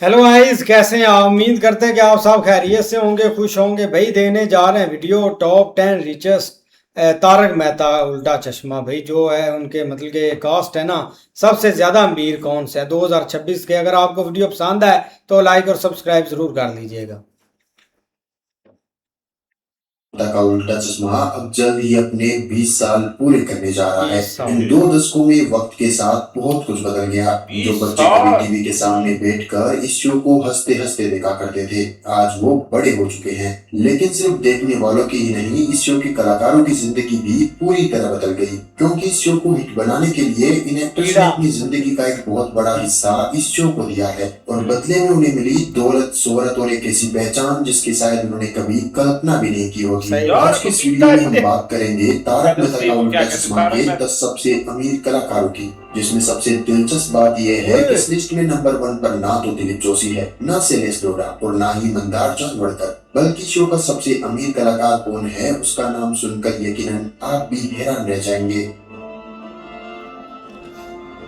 Hello guys, कैसे हैं आप? उम्मीद करते हैं कि आप सब खैरियत से होंगे, खुश होंगे। भाई देने जा रहे हैं video top 10 richest Taarak Mehta Ooltah Chashmah. भाई जो है उनके मतलब के कास्ट है ना, सबसे ज्यादा अमीर कौन से है 2026 के। अगर आपको वीडियो पसंद है तो लाइक और सब्सक्राइब जरूर कर लीजिएगा। का उल्टा चश्मा अब जल्द ही अपने 20 साल पूरे करने जा रहा है। 20 इन साल 2 दशकों में वक्त के साथ बहुत कुछ बदल गया। जो बच्चे कभी टीवी के सामने बैठकर इस शो को हंसते हंसते देखा करते थे, आज वो बड़े हो चुके हैं। लेकिन सिर्फ देखने वालों की ही नहीं, इस शो के कलाकारों की जिंदगी भी पूरी तरह बदल गई, क्योंकि इस शो को हिट बनाने के लिए इन एक्टर्स ने अपनी जिंदगी का एक बहुत बड़ा हिस्सा इस शो को दिया है, और बदले में उन्हें मिली दौलत, शोहरत और एक ऐसी पहचान जिसकी शायद उन्होंने कभी कल्पना भी नहीं की होगी। आज की इस वीडियो में हम बात करेंगे तारक मेहता का उल्टा चश्मा के 10 सबसे अमीर कलाकारों की, जिसमें सबसे दिलचस्प बात यह है कि इस लिस्ट में नंबर 1 पर ना तो दिलीप जोशी है, ना शैलेश लोढ़ा और ना ही मंदार चांदवड़कर, बल्कि शो का सबसे अमीर कलाकार कौन है, उसका नाम सुनकर यकीनन आप भी हैरान रह जाएंगे।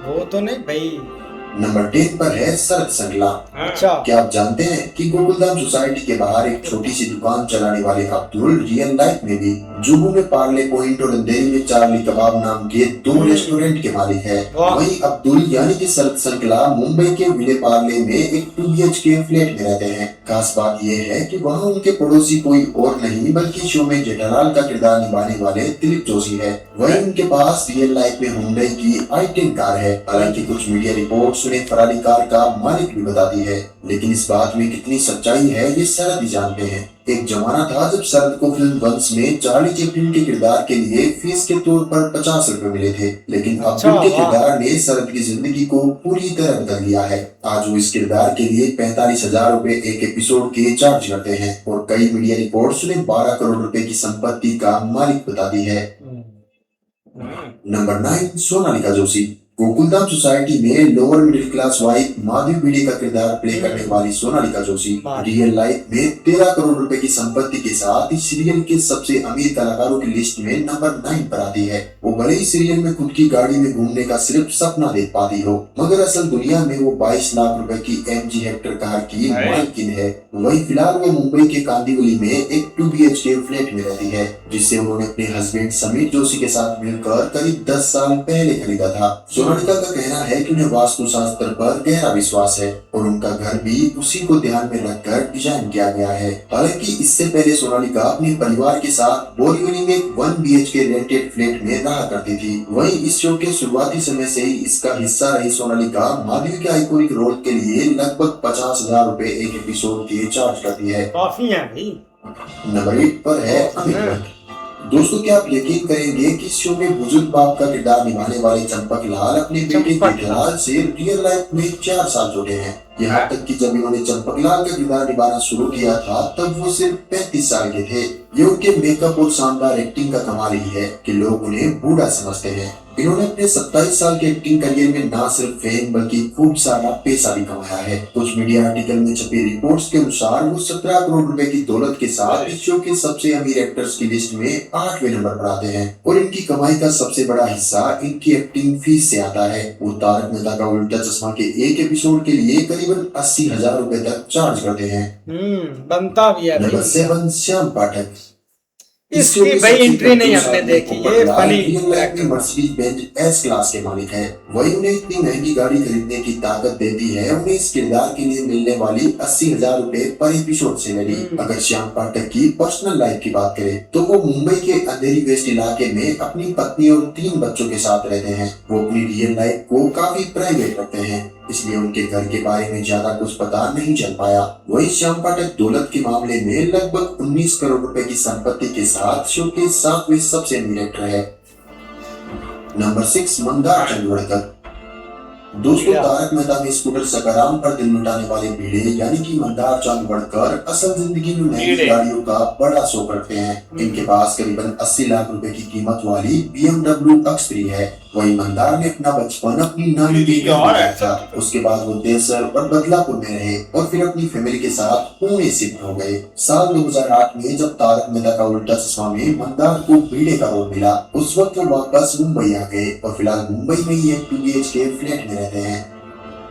वो तो नहीं भाई। नंबर 10 पर है शरद संगला। अच्छा, क्या आप जानते हैं कि गोकुलधाम सोसाइटी के बाहर एक छोटी सी दुकान चलाने वाले अब्दुल रियल लाइफ में भी जुहू में पार्ले पॉइंट और अंधेरी में चार्ली कबाब नाम के 2 रेस्टोरेंट के मालिक है। वहीं अब्दुल यानी कि शरद संगला मुंबई के विले पार्ले में एक 2 BHK फ्लैट में रहते हैं। खास बात यह है कि वहाँ उनके पड़ोसी कोई और नहीं बल्कि शो में जेठालाल का किरदार निभाने वाले दिलीप जोशी है। वहीं उनके पास रियल लाइफ में हुंडई की i10 कार है। हालांकि कुछ मीडिया रिपोर्ट्स उन्हें फरारी कार का मालिक भी बताती है, लेकिन इस बात में कितनी सच्चाई है ये शरद ही जानते हैं। एक जमाना था जब शरद को फिल्म वंश में चार्ली चैपलिन के किरदार के लिए फीस के तौर पर 50 रुपए मिले थे, लेकिन अब्दुल के किरदार ने शरद की जिंदगी को पूरी तरह बदल दिया है। आज वो इस किरदार के लिए 45,000 रुपए एक एपिसोड के चार्ज करते हैं, और कई मीडिया रिपोर्ट्स उन्हें 12 करोड़ रुपए की संपत्ति का मालिक बताती है। नंबर 9 सोनालिका जोशी। गोकुलधाम सोसाइटी में lower middle class wife Madhavi Bhide का किरदार प्ले करने वाली सोनालिका जोशी रियल लाइफ में 13 करोड़ रुपए की संपत्ति के साथ इस सीरियल के सबसे अमीर कलाकारों की लिस्ट में नंबर 9 पर आती है। वो भले ही सीरियल में खुद की गाड़ी में घूमने का सिर्फ सपना देख पाती हो, मगर असल दुनिया में वो 22 लाख रुपए की MG हेक्टर कार की मालकिन है। वही फिलहाल वो मुंबई के कांदिवली में एक 2 BHK फ्लैट में रहती है, जिससे उन्होंने अपने हस्बैंड समीर जोशी के साथ मिलकर करीब 10 साल पहले खरीदा था। सोनालिका का कहना है कि उन्हें वास्तुशास्त्र पर गहरा विश्वास है और उनका घर भी उसी को ध्यान में रखकर डिजाइन किया गया है। हालांकि इससे पहले सोनालिका अपने परिवार के साथ बोरीवली में 1 BHK रेंटेड फ्लैट में रहा करती थी। वहीं इस शो के शुरुआती समय से ही इसका हिस्सा रही सोनालिका माधवी के आइकॉनिक रोल के लिए लगभग 50,000 रुपए एक एपिसोड के चार्ज करती है। काफी है भाई। नंबर 8 पर है अमित भट्ट। दोस्तों, क्या आप यकीन करेंगे कि इस शो में बुजुर्ग बाप का किरदार निभाने वाले चंपक लाल अपने बेटे जेठालाल से रियल लाइफ में 4 साल जुड़े हैं। यहाँ तक कि जब इन्होंने चंपक लाल का किरदार निभाना शुरू किया था तब वो सिर्फ 35 साल के थे। ये उनके मेकअप और शानदार एक्टिंग का कमाल ही है कि लोग उन्हें बूढ़ा समझते हैं। इन्होंने अपने 27 साल के एक्टिंग करियर में न सिर्फ फेम बल्कि खूब सारा पैसा भी कमाया है। कुछ मीडिया आर्टिकल में छपी रिपोर्ट्स के अनुसार वो 17 करोड़ रुपए की दौलत के साथ इस शो के सबसे अमीर एक्टर्स की लिस्ट में 8वें नंबर पर आते हैं, और इनकी कमाई का सबसे बड़ा हिस्सा इनकी एक्टिंग फीस से आता है। वो तारक मेहता का उल्टा चश्मा के एक एपिसोड के लिए करीबन 80,000 रुपए तक चार्ज करते हैं। बनता भी है। नंबर 7 श्याम पाठक। इसकी भाई एंट्री नहीं हमने देखी, ये funny Mercedes Benz S class के मालिक है। वही उन्हें इतनी महंगी गाड़ी खरीदने की ताकत देती है उन्हें इस किरदार के लिए मिलने वाली 80,000 रुपए पर एपिसोड सैलरी। अगर श्याम पाठक की पर्सनल लाइफ की बात करें तो वो मुंबई के अंधेरी वेस्ट इलाके में अपनी पत्नी और 3 बच्चों के साथ रहते हैं। वो अपनी रियल लाइफ को काफी प्राइवेट रखते हैं, इसलिए उनके घर के बारे में ज्यादा कुछ पता नहीं चल पाया। वही श्याम पाठक दौलत के मामले में लगभग 19 करोड़ रुपए की संपत्ति के साथ शो के 7वें सबसे अमीर एक्टर है। नंबर 6 मंदार चांदवड़कर। दोस्तों, तारक मेहता में स्कूटर सकाराम पर दिल लुटाने वाले भिड़े यानी कि मंदार चांदवड़कर असल जिंदगी में महंगी गाड़ियों का बड़ा शौक रखते हैं। इनके पास करीबन 80 लाख रुपए की कीमत वाली BMW X3 है। वही मंदार ने अपना बचपन अपनी नानी के घर बिताया था। उसके बाद वो देसर और बदलापुर में रहे और फिर अपनी फैमिली के साथ पुणे शिफ्ट हो गए। साल 2008 में जब तारक मेहता का उल्टा चश्मा में मंदार को भिड़े का रोल मिला, उस वक्त वो वापस मुंबई आ गए और फिलहाल मुंबई में ही एक 2 BHK फ्लैट में रहते हैं।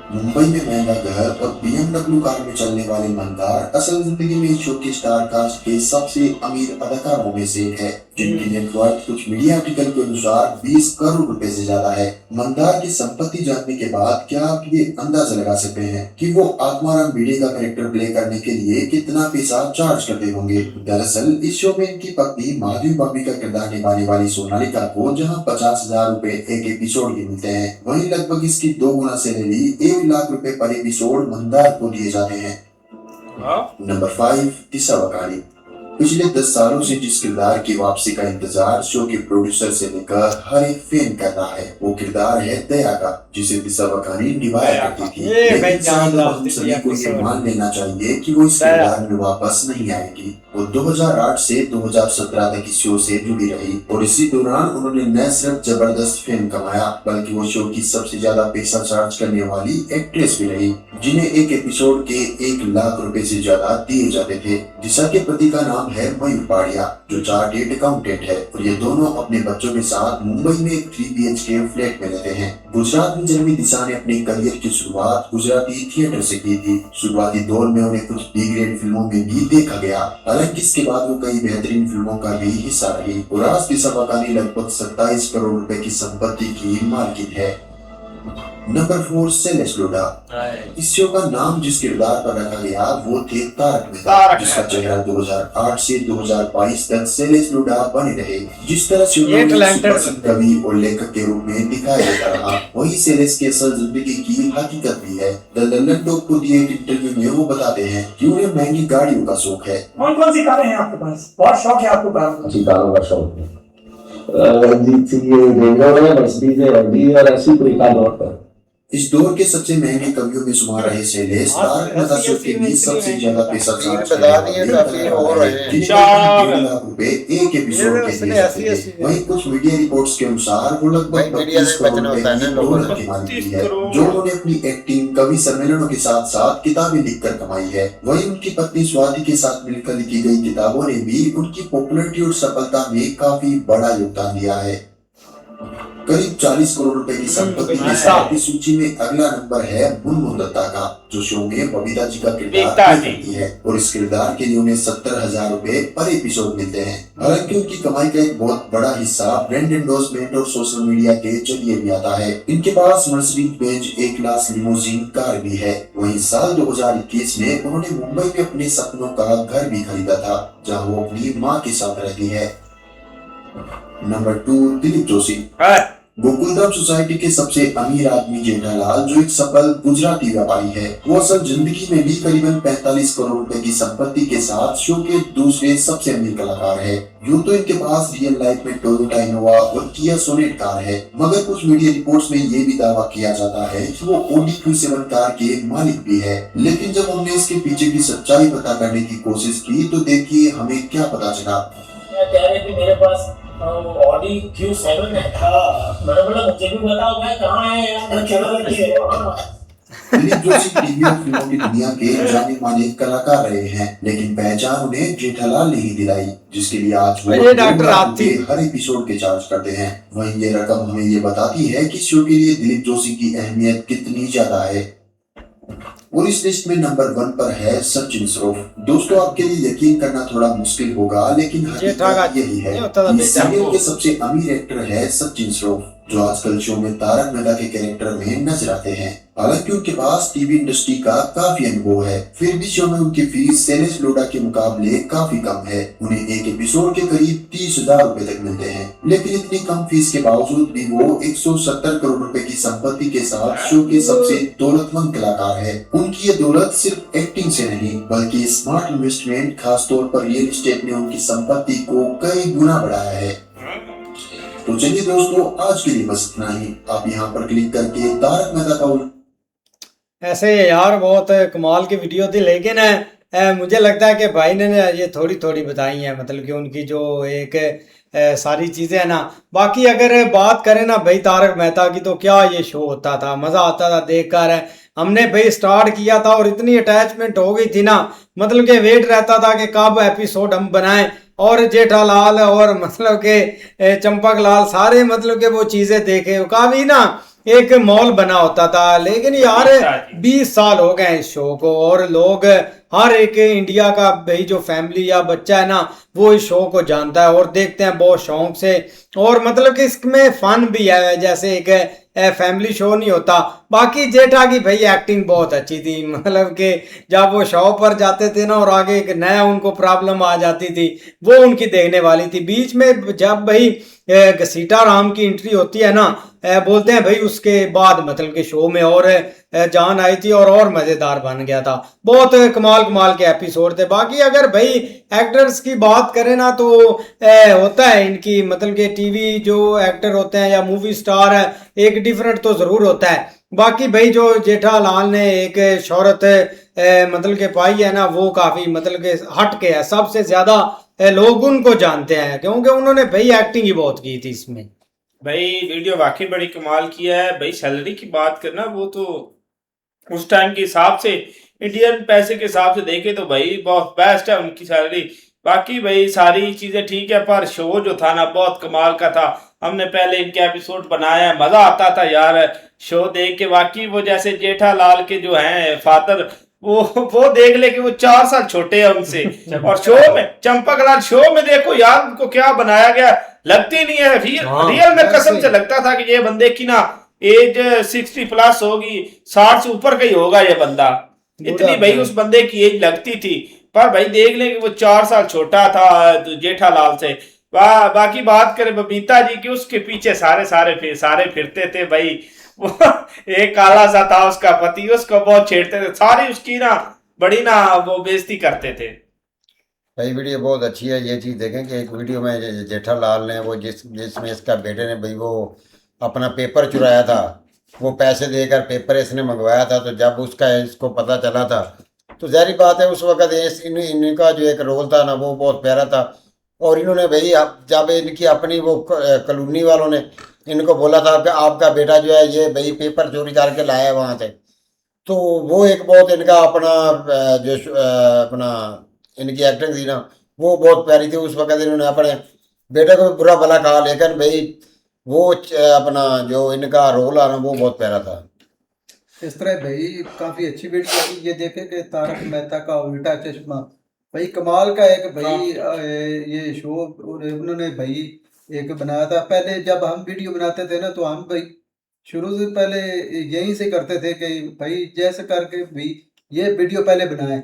मुंबई में महंगा घर और BMW कार में चलने वाले मंदार असल जिंदगी में इस शो के स्टार कास्ट के सबसे अमीर अदाकारों में से एक है, जिनकी नेटवर्थ कुछ मीडिया आर्टिकल के अनुसार 20 करोड़ रुपए से ज्यादा है। मंदार की संपत्ति जानने के बाद क्या आप ये अंदाजा लगा सकते हैं कि वो आत्माराम भिड़े का कैरेक्टर प्ले करने के लिए कितना पैसा चार्ज करते होंगे? दरअसल इस शो में इनकी पत्नी माधवी बॉबी का किरदार निभाने वाली सोनालिका को जहां 50,000 रुपए एक एपिसोड के मिलते हैं, वहीं लगभग इसकी 2 गुना सैलरी 1 लाख रुपए पर एपिसोड मंदार को दिए जाते हैं। नंबर 5, दिशा वकानी। पिछले 10 सालों से जिस किरदार की वापसी का इंतजार शो के प्रोड्यूसर से लेकर हर एक फैन कर रहा है, वो किरदार है दया का, जिसे दिशा वकानी निभाया करती थी। लेकिन हम सभी को ये मान लेना चाहिए कि वो इस किरदार में वापस नहीं आएगी। वो 2008 से 2017 तक इस शो से जुड़ी रही और इसी दौरान उन्होंने न सिर्फ जबरदस्त फेम कमाया, बल्कि वो शो की सबसे ज्यादा पैसा चार्ज करने वाली एक्ट्रेस भी रही, जिन्हें एक एपिसोड के 1 लाख रुपए से ज्यादा दिए जाते थे। दिशा के पति का नाम है मयूर पाड़िया, जो चार्टेड अकाउंटेंट है और ये दोनों अपने बच्चों के साथ मुंबई में एक 3 BHK फ्लैट में रहते हैं। गुजरात में जन्मी दिशा ने अपने करियर की शुरुआत गुजराती थिएटर से की थी। शुरुआती दौर में उन्हें कुछ बी ग्रेड फिल्मों में भी देखा गया, हालांकि इसके बाद वो कई बेहतरीन फिल्मों का भी हिस्सा रही और आज दिशा वकानी लगभग 27 करोड़ रुपए की संपत्ति की मालकिन है। नंबर 4, शैलेश लोढ़ा। इस शो का नाम जिस किरदार पर रखा गया वो थे तारक मेहता, जिसका चेहरा 2008 से 2022 तक शैलेश लोढ़ा बने रहे। जिस तरह से कवि और लेखक के रूप में दिखाया जाता रहा, वही शैलेश की असल जिंदगी की हकीकत भी है। द लंदन डॉग को दिए एक इंटरव्यू में वो बताते हैं कि उन्हें महंगी गाड़ियों का शौक है। कौन कौन सी कारें हैं आपके पास? बहुत शौक है आपको कारों का शौक है। इस दौर के सबसे महंगे कवियों में शुमार रहे शैलेश तारक मेहता शो के भी सबसे ज्यादा पैसा चार्ज करने वाले, जिन्हें 1 लाख रुपए एक एपिसोड के दिए जाते थे। वहीं कुछ मीडिया रिपोर्ट्स के अनुसार वो लगभग 32 करोड़ रुपए की दौलत की मालिक भी है, जो उन्होंने अपनी एक्टिंग, कवि सम्मेलनों के साथ साथ किताबें लिखकर कमाई है। वहीं उनकी पत्नी स्वाति के साथ मिलकर लिखी गई किताबों ने भी उनकी पॉपुलैरिटी और सफलता में काफी बड़ा योगदान दिया है। करीब 40 करोड़ रुपए की संपत्ति के साथ इस सूची में अगला नंबर है मुनमुन दत्ता का, जो शो में बबीता जी का किरदार करती है और इस किरदार के लिए उन्हें 70,000 रुपए पर एपिसोड मिलते हैं। हालांकि उनकी कमाई का एक बहुत बड़ा हिस्सा ब्रांड एंडोर्समेंट और सोशल मीडिया के जरिए भी आता है। इनके पास मर्सिडीज बेंज ए क्लास लिमोजीन कार भी है। वहीं साल 2021 में उन्होंने मुंबई में अपने सपनों का घर भी खरीदा था, जहाँ वो अपनी माँ के साथ रहती है। नंबर 2, दिलीप जोशी। गोकुलधाम सोसाइटी के सबसे अमीर आदमी जेठालाल, जो एक सफल गुजराती व्यापारी है, वो असल जिंदगी में भी करीबन 45 करोड़ रुपए की संपत्ति के साथ शो के दूसरे सबसे अमीर कलाकार है। यूं तो इनके पास रियल लाइफ में टोयोटा इनोवा और किया सोनेट कार है, मगर कुछ मीडिया रिपोर्ट्स में ये भी दावा किया जाता है कि वो ऑडी Q7 कार के मालिक भी है। लेकिन जब हमने इसके पीछे की सच्चाई पता करने की कोशिश की तो देखिए हमें क्या पता चला। मेरे पास ऑडी Q7 है। मैंने बोला मुझे भी बताओ भाई कहाँ है यार। दिलीप जोशी टीवी और फिल्मों की दुनिया के जाने माने कलाकार रहे हैं, लेकिन पहचान उन्हें जेठालाल ने ही दिलाई, जिसके लिए आज वो हर एपिसोड के चार्ज करते हैं। वहीं ये रकम हमें ये बताती है कि शो के लिए दिलीप जोशी की अहमियत कितनी ज्यादा है। और इस लिस्ट में नंबर 1 पर है सचिन श्रॉफ। दोस्तों, आपके लिए यकीन करना थोड़ा मुश्किल होगा, लेकिन हकीकत यही है कि सीरियल के सबसे अमीर एक्टर है सचिन श्रॉफ, जो आजकल शो में तारक मेहता के कैरेक्टर में नजर आते हैं। हालांकि उनके पास टीवी इंडस्ट्री का काफी अनुभव है, फिर भी शो में उनकी फीस शैलेश लोढ़ा के मुकाबले काफी कम है। उन्हें एक एपिसोड के करीब 30,000 रुपए तक मिलते हैं, लेकिन इतनी कम फीस के बावजूद भी वो 170 करोड़ रुपए की संपत्ति के साथ शो के सबसे दौलतमंद कलाकार है। उनकी ये दौलत सिर्फ एक्टिंग से नहीं, बल्कि स्मार्ट इन्वेस्टमेंट, खासतौर पर रियल एस्टेट ने उनकी संपत्ति को कई गुना बढ़ाया है। तो चलिए दोस्तों, आज के लिए बस इतना ही। आप यहाँ पर क्लिक करके तारक मेहता का ऐसे यार बहुत कमाल की वीडियो थी, लेकिन मुझे लगता है कि भाई ने ये थोड़ी थोड़ी बताई हैं, मतलब कि उनकी जो एक सारी चीज़ें हैं ना। बाकी अगर बात करें ना भाई तारक मेहता की, तो क्या ये शो होता था, मज़ा आता था देखकर। हमने भाई स्टार्ट किया था और इतनी अटैचमेंट हो गई थी ना, मतलब कि वेट रहता था कि कब एपिसोड हम बनाएं। और जेठालाल और मतलब के चंपक लाल सारे मतलब के वो चीज़ें देखे, काफ़ी ना एक मॉल बना होता था। लेकिन यार 20 साल हो गए इस शो को, और लोग हर एक इंडिया का भाई जो फैमिली या बच्चा है ना वो इस शो को जानता है और देखते हैं बहुत शौक से। और मतलब कि इसमें फन भी है, जैसे एक फैमिली शो नहीं होता। बाकी जेठा की भाई एक्टिंग बहुत अच्छी थी, मतलब कि जब वो शो पर जाते थे ना और आगे एक नया उनको प्रॉब्लम आ जाती थी, वो उनकी देखने वाली थी। बीच में जब भाई घसीटा राम की एंट्री होती है ना, बोलते हैं भाई उसके बाद मतलब कि शो में और जान आई थी और मजेदार बन गया था। बहुत कमाल कमाल के एपिसोड थे। बाकी अगर भाई एक्टर्स की बात करें ना तो होता है इनकी मतलब कि टीवी जो एक्टर होते हैं या मूवी स्टार है एक डिफरेंट तो जरूर होता है। बाकी भाई जो जेठालाल ने एक शोहरत मतलब के पाई है ना वो काफी मतलब के हट के है, सबसे ज्यादा लोग उनको जानते हैं क्योंकि उन्होंने भाई एक्टिंग ही बहुत की थी इसमें। भाई वीडियो वाकई बड़ी कमाल किया है भाई। सैलरी की बात करना वो तो उस टाइम के हिसाब से इंडियन पैसे के हिसाब से देखे तो भाई बहुत बेस्ट है उनकी सैलरी। बाकी भाई सारी चीजें ठीक है पर शो जो था ना बहुत कमाल का था। हमने पहले इनके एपिसोड बनाया है, मजा आता था यार शो देख के। बाकी वो जैसे जेठालाल के जो हैं फादर वो देख ले कि वो 4 साल छोटे हैं उनसे। और शो में चंपकलाल शो में देखो यार उनको क्या बनाया गया, लगती नहीं है रियल में कसम से लगता था कि ये बंदे की ना एज 60+ होगी, 60 से ऊपर का ही होगा ये बंदा, इतनी भाई उस बंदे की एज लगती थी। पर भाई देख ले कि वो 4 साल छोटा था जेठालाल से। बाकी बात करें बबीता जी की, उसके पीछे सारे फिरते थे भाई। वो एक काला सा था उसका पति, उसको बहुत छेड़ते थे, सारी उसकी ना बड़ी ना वो बेइज्जती करते थे। भाई वीडियो बहुत अच्छी है। ये चीज़ देखें कि एक वीडियो में जेठालाल ने वो जिसमें इसका बेटे ने भाई वो अपना पेपर चुराया था, वो पैसे देकर पेपर इसने मंगवाया था। तो जब उसका इसको पता चला था तो जाहिर बात है उस वक्त इनका जो एक रोल था ना वो बहुत प्यारा था। और इन्होंने भाई जब इनकी अपनी वो कॉलोनी वालों ने इनको बोला था कि आपका बेटा जो है ये भाई पेपर चोरी करके लाया है वहाँ से, तो वो एक बहुत इनका अपना अपना इनकी एक्टिंग थी ना वो बहुत प्यारी थी। उस वक्त इन्होंने अपने बेटे को बुरा भला कहा, लेकिन भाई वो अपना जो इनका रोल है ना वो बहुत प्यारा था। इस तरह भाई काफी अच्छी वीडियो है। ये देखे कि तारक मेहता का उल्टा चश्मा भाई कमाल का एक भाई ये शो उन्होंने भाई एक बनाया था। पहले जब हम वीडियो बनाते थे ना तो हम भाई शुरू से पहले यहीं से करते थे कि भाई जैसे करके भी ये वीडियो पहले बनाए,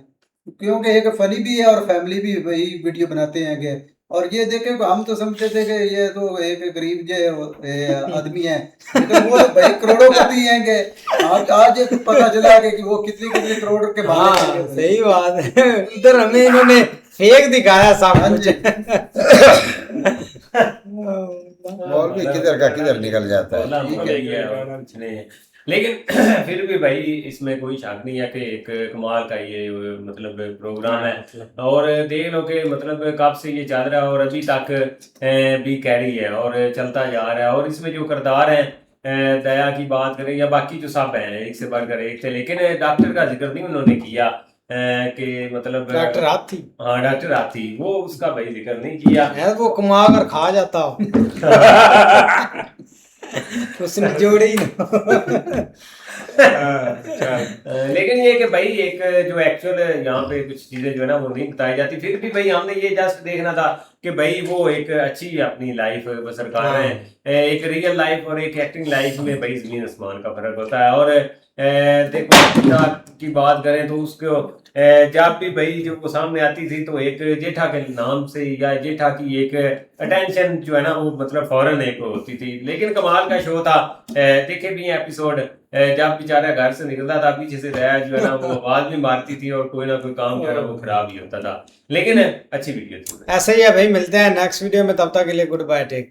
क्योंकि एक फनी भी है और फैमिली भी भाई वीडियो बनाते हैं कि। और ये देखे हम तो समझते थे कि ये तो एक गरीब जो आदमी है, लेकिन वो भाई करोड़ों का भी हैं कि आज पता चला कि वो कितनी करोड़ के मालिक हैं। सही बात है, इधर हमें इन्होंने फेक दिखाया सब कुछ। और भी किधर का किधर निकल जाता है। लेकिन फिर भी भाई इसमें कोई शक नहीं है कि एक कमाल का ये मतलब प्रोग्राम है। और देख लो कि मतलब कब से ये चल रहा है और अभी तक भी कैरी है और चलता जा रहा है। और इसमें जो किरदार है दया की बात करें या बाकी जो सब हैं एक से बढ़कर एक थे, लेकिन डॉक्टर का जिक्र नहीं उन्होंने किया कि मतलब डॉक्टर हाथी, हाँ डॉक्टर हाथी, वो उसका भाई जिक्र नहीं किया है, वो कमा कर खा जाता हो। उसने जोड़े ही ना। लेकिन ये कि भाई एक जो एक्चुअल यहाँ पे कुछ चीजें जो है ना वो नहीं बताई जाती। फिर भी भाई हमने ये जस्ट देखना था कि भाई वो एक अच्छी अपनी लाइफ बसर कर रहे हैं। एक रियल लाइफ और एक एक्टिंग लाइफ में भाई जमीन आसमान का फर्क होता है। और देखो की बात करें तो उसको जब भी भाई जो वो सामने आती थी तो एक जेठा के नाम से या जेठा की एक अटेंशन जो है ना वो मतलब फौरन एक होती थी। लेकिन कमाल का शो था, देखे भी एपिसोड जब बेचारा घर से निकलता था पीछे से दया जो है ना वो आवाज भी मारती थी और कोई ना कोई काम जो है ना वो खराब ही होता था। लेकिन अच्छी वीडियो थी। ऐसे ही है भाई, मिलते हैं नेक्स्ट वीडियो में, तब तक के लिए गुड बाय, टेक।